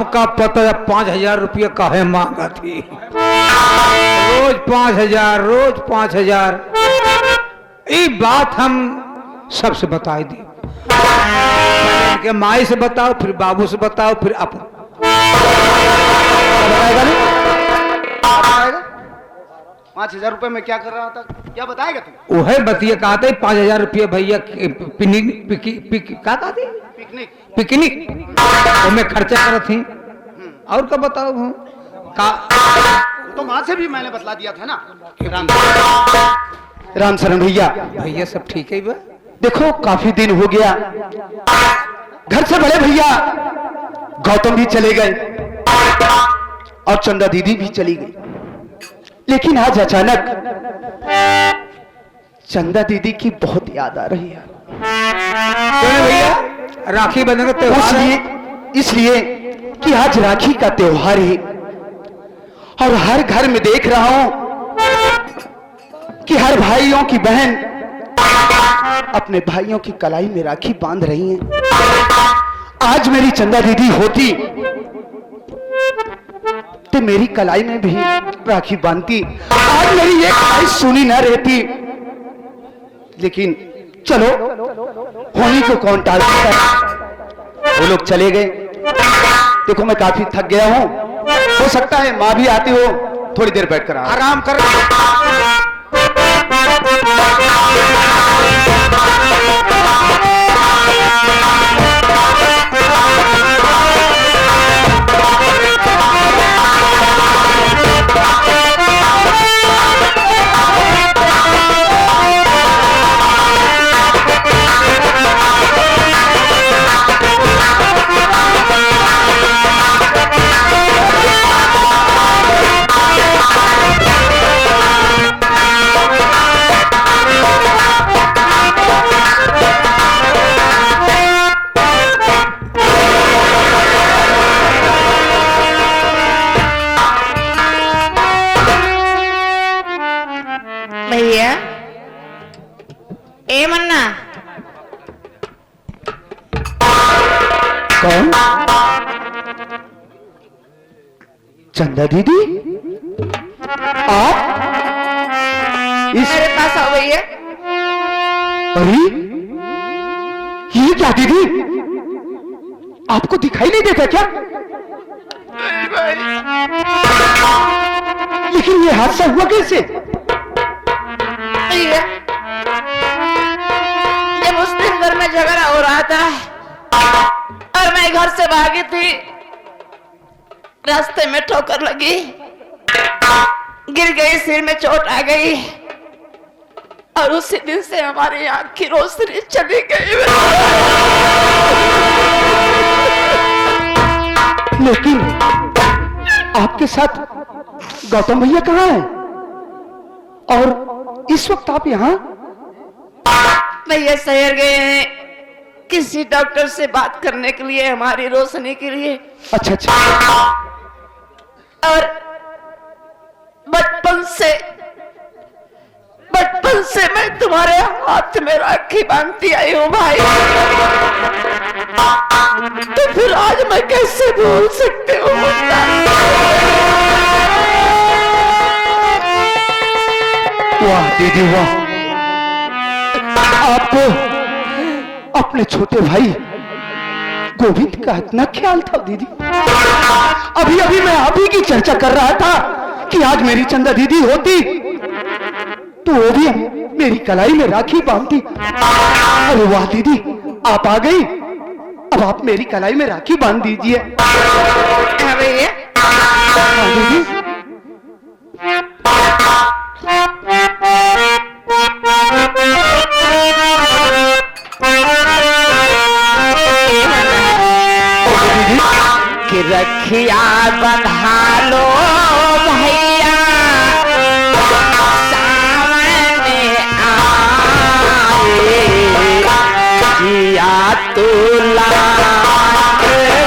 का पता 5,000 रुपया काहे मांगा थी। रोज 5,000 रोज 5,000। ये बात हम सबसे बताई दी, इनके माई से बताओ, फिर बाबू से बताओ, फिर आप बताएगा नहीं? 5,000 रुपए में क्या कर रहा था, क्या बताएगा तुम? वह बतिया कहते 5,000 रुपया भैया पिकनिक तो मैं खर्चा करत थी। और क्या बताओ हूँ तो माँ से भी मैंने बतला दिया था ना। राम शरण भैया सब ठीक है बा? देखो काफी दिन हो गया, घर से बड़े भैया गौतम भी चले गए और चंदा दीदी भी चली गई, लेकिन आज अचानक चंदा दीदी की बहुत याद आ रही है। भैया राखी बंधन का त्योहार इसलिए कि आज राखी का त्योहार है और हर घर में देख रहा हूं कि हर भाइयों की बहन अपने भाइयों की कलाई में राखी बांध रही हैं। आज मेरी चंदा दीदी होती तो मेरी कलाई में भी राखी बांधती, आज मेरी एक ख्वाहिश सुनी न रहती। लेकिन चलो होनी को कौन टाल सकता है। वो लोग चले गए। देखो मैं काफी थक गया हूं, हो सकता है माँ भी आती हो, थोड़ी देर बैठकर आराम कर। भैया ए मन्ना कौन? चंदा दीदी आप मेरे पास आओ भैया। अरे ये क्या दीदी, आपको दिखाई नहीं देता क्या? लेकिन ये हादसा हुआ कैसे? भैया जब उस दिन घर में झगड़ा हो रहा था और मैं घर से भागी थी, रास्ते में ठोकर लगी, गिर गई, सिर में चोट आ गई और उसी दिन से हमारी आंख की रोशनी चली गई। लेकिन आपके साथ गौतम भैया कहाँ हैं? और इस वक्त आप यहाँ? भैया शहर गए हैं किसी डॉक्टर से बात करने के लिए, हमारी रोशनी के लिए। अच्छा अच्छा। और बचपन से मैं तुम्हारे हाथ में राखी बांधती आई हूँ भाई, तो फिर आज मैं कैसे भूल सकती हूँ? वाह दीदी वाह, आपको अपने छोटे भाई गोविंद का इतना ख्याल था दीदी। अभी अभी मैं आप ही की चर्चा कर रहा था कि आज मेरी चंदा दीदी होती तो वो भी मेरी कलाई में राखी बांधती। अरे वाह दीदी, आप आ गई, अब आप मेरी कलाई में राखी बांध दीजिए। भैया दीदी कि रखिया बंधा लो भैया, सामने आए जिया तुला भैया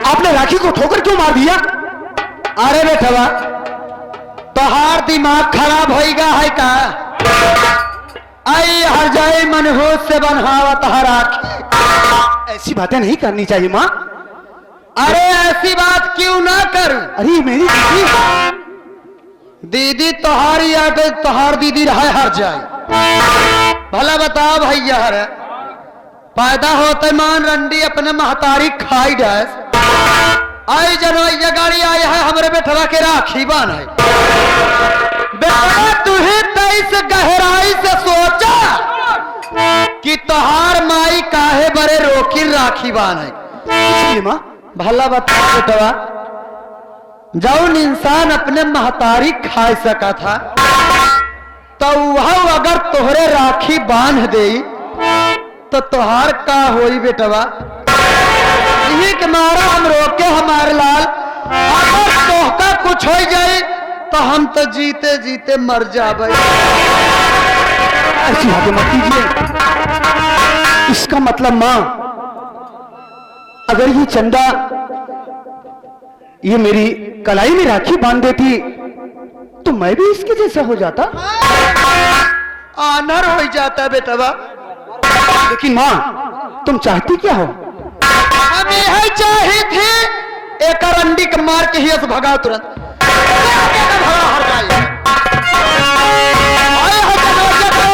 आपने राखी को ठोकर क्यों मार दिया? अरे बेटवा तोहार दिमाग खराब होएगा है का? आई हर जाए मनहूस से बनहावत राखी। ऐसी बातें नहीं करनी चाहिए माँ। अरे ऐसी बात क्यों ना कर? अरे मेरी दीदी, दीदी तोहारी या तो तोहार दीदी रहा हर जाए। भला बताओ भैया हरे पैदा होते मान रंडी अपने महतारी खाई डैस आई जनवैया गाड़ी आई है हमारे बेटवा के राखी बान है। बेटा तुहे तेईस गहराई से सोचा कि तोहार माई काहे बरे रोकी राखी बान है। इसलिए माँ भला बता बेटवा जौन इंसान अपने महतारी खा सका था तो वह अगर तोहरे राखी बांध दे तो तोहार का होई बेटवा? यही के मारा हम रोके हमारे लाल अगर तोहका कुछ हो जाए तो हम तो जीते जीते मर जाबे। ऐसी बातें मत कीजिए। इसका मतलब माँ अगर ये चंदा ये मेरी कलाई में राखी बांध देती तो मैं भी इसके जैसा हो जाता। आनर हो जाता बेटवा। लेकिन माँ तुम चाहती क्या हो? हम यह चाहे थे एक रंडी के मार के ही भगा तुरंत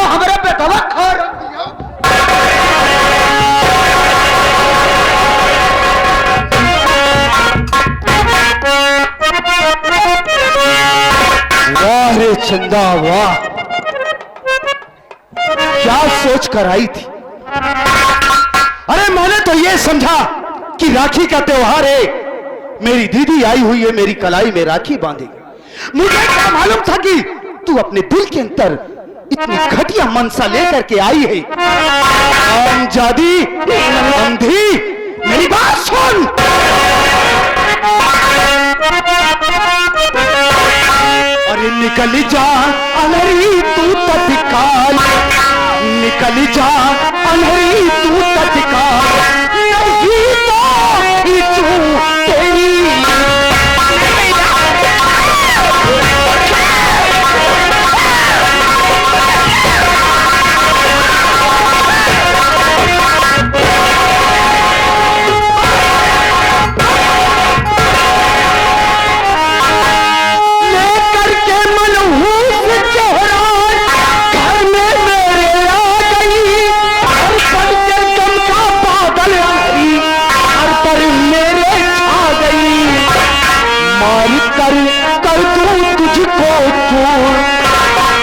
हमारे बेटवा खा वाह रे चंदा वाह, क्या सोच कर आई थी। अरे मैंने तो ये समझा कि राखी का त्योहार है, मेरी दीदी आई हुई है मेरी कलाई में राखी बांधेगी। मुझे क्या मालूम था कि तू अपने दिल के अंदर इतनी घटिया मनसा लेकर के आई है। जादी अंधी मेरी बात सुन। अरे निकल जा अनहरी तू तत्काल, निकल जा अनहरी तू तत्काल, नहीं तो इचू तेरी।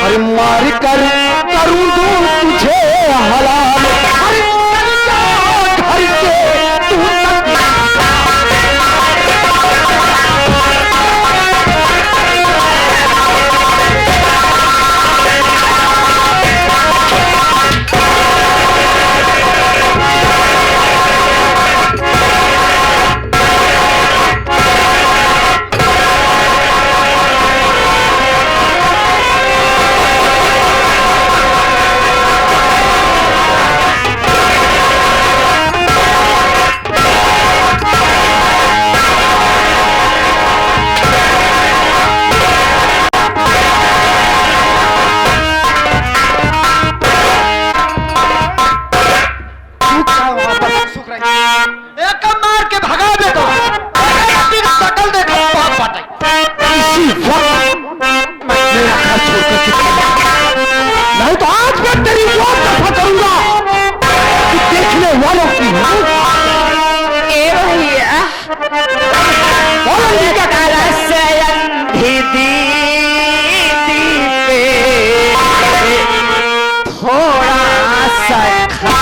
अरे मार कर करूं दूं तुझे हलाल, अरे घर के तू एक मार के भगा दे तो शकल देखो पाप पाटे। इसी वक्त मेरा घर छोड़कर नहीं तो आज मैं तेरी मौत दफा करूंगा कि देखने वालों की ए भैया थोड़ा सा खा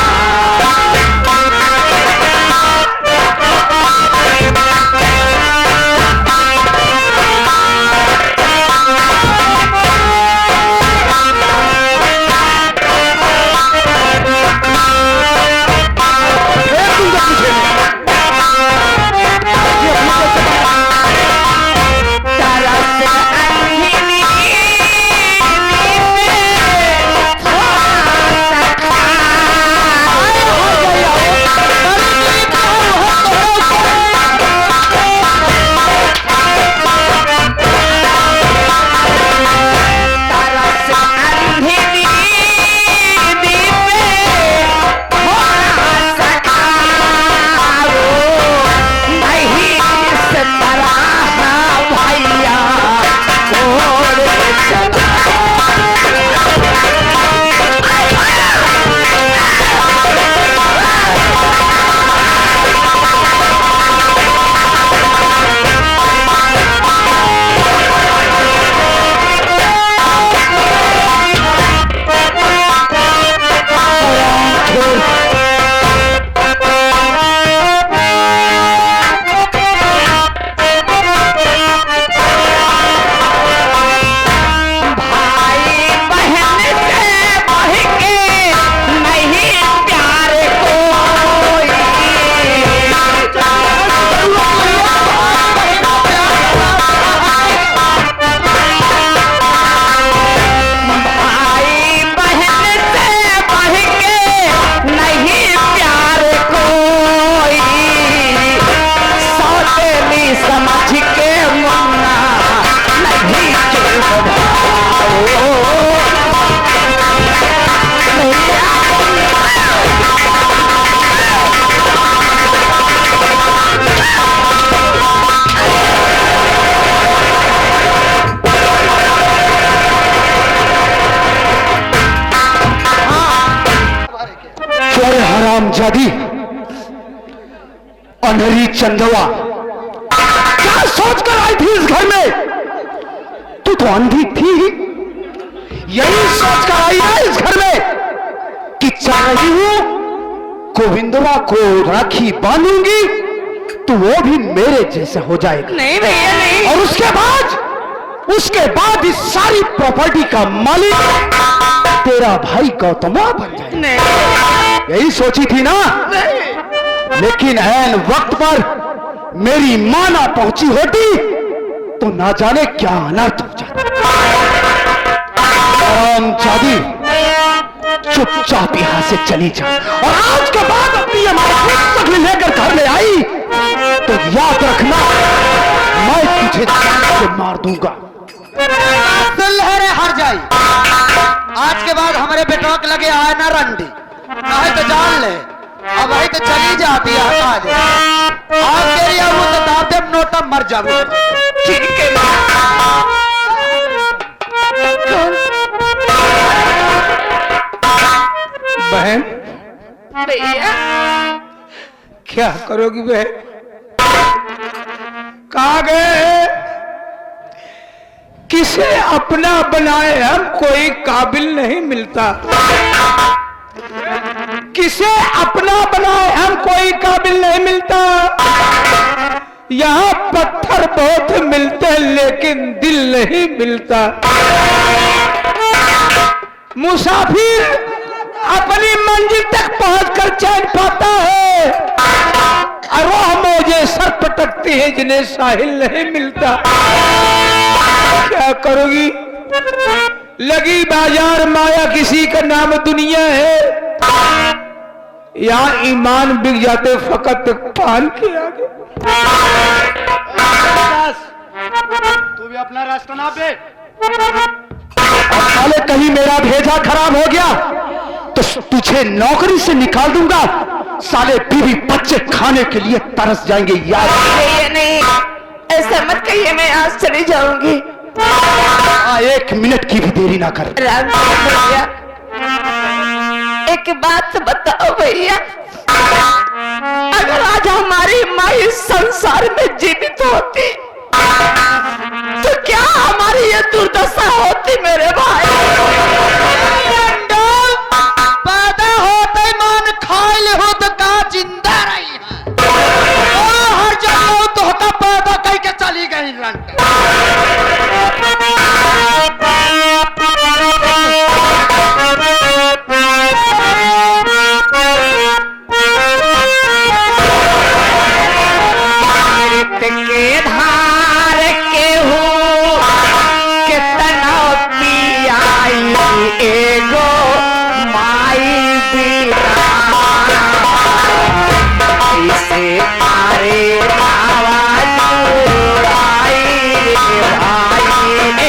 हरामजादी, अनहरी चंदवा, क्या सोच कर आई थी इस घर में? तू तो अंधी थी, यही सोच कर आई है इस घर में कि चाह रही हूं गोविंदवा को राखी बांधूंगी तो वो भी मेरे जैसा हो जाएगा। नहीं भैया नहीं। और उसके बाद इस सारी प्रॉपर्टी का मालिक तेरा भाई गौतमा बन जाएगा। नहीं यही सोची थी ना? नहीं। लेकिन ऐन वक्त पर मेरी मां ना पहुंची होती तो ना जाने क्या अनर्थ हो जाता। हरामजादी, चुपचाप यहां से चली जा, और आज के बाद अपनी अमानत लेकर घर में आई तो याद रखना मैं तुझे जान से मार दूंगा। लहरे हर जाई, आज के बाद हमारे बेटों के लगे आए ना रंडी, नहीं तो जान ले अब वही तो चली जाती है। हटा दे आप तेरी वो तो दाब दे नोटा मर जाओ। ठीक है बहन भैया। क्या करोगी बहन? कहा गए किसे अपना बनाए हम कोई काबिल नहीं मिलता, किसे अपना बनाए हम कोई काबिल नहीं मिलता। यहाँ पत्थर बहुत मिलते हैं लेकिन दिल नहीं मिलता। मुसाफिर अपनी मंजिल तक पहुंचकर चैन पाता है, अरोह मौजे सर पटकती है जिन्हें साहिल नहीं मिलता। क्या करोगी? लगी बाजार माया किसी का नाम दुनिया है, यहाँ ईमान बिक जाते फकत पान के आगे। तू भी अपना रास्ता ना पे। साले कहीं मेरा भेजा खराब हो गया तो तुझे नौकरी से निकाल दूंगा। साले बीवी बच्चे खाने के लिए तरस जाएंगे यार। भैया नहीं, ऐसा मत कहिए, मैं आज चली जाऊंगी। एक मिनट की भी देरी ना कर। राम भैया, एक बात बताओ भैया, अगर आज हमारी माँ इस संसार में जीवित होती तो क्या हमारी ये दुर्दशा होती मेरे भाई? पैदा होते मान खाइल हो तो का जिंदा रही है, हर जगह तो होता पैदा कह के चली गई लंड। के धार के हो कितना पियाई एगो माई बिना इसे मारे आवाज आई रे भाई।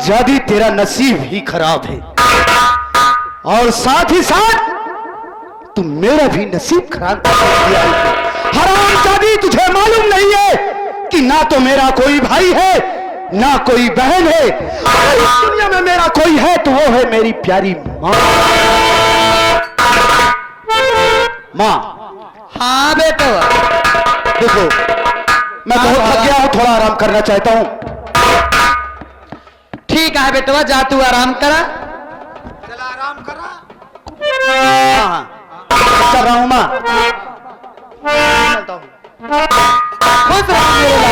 हरामजादी तेरा नसीब ही खराब है और साथ ही साथ तुम मेरा भी नसीब खराब कर दिया है। हरामजादी, तुझे मालूम नहीं है कि ना तो मेरा कोई भाई है ना कोई बहन है। अगर इस दुनिया में मेरा कोई है तो वो है मेरी प्यारी माँ। माँ, हाँ बेटा, देखो मैं बहुत थक गया हूं, थोड़ा आराम करना चाहता हूं। ठीक है बेटवा, जा तू आराम करा। चला आराम करा। हाँ हाँ चल रहा हूं माँ। खुश रहो मेरे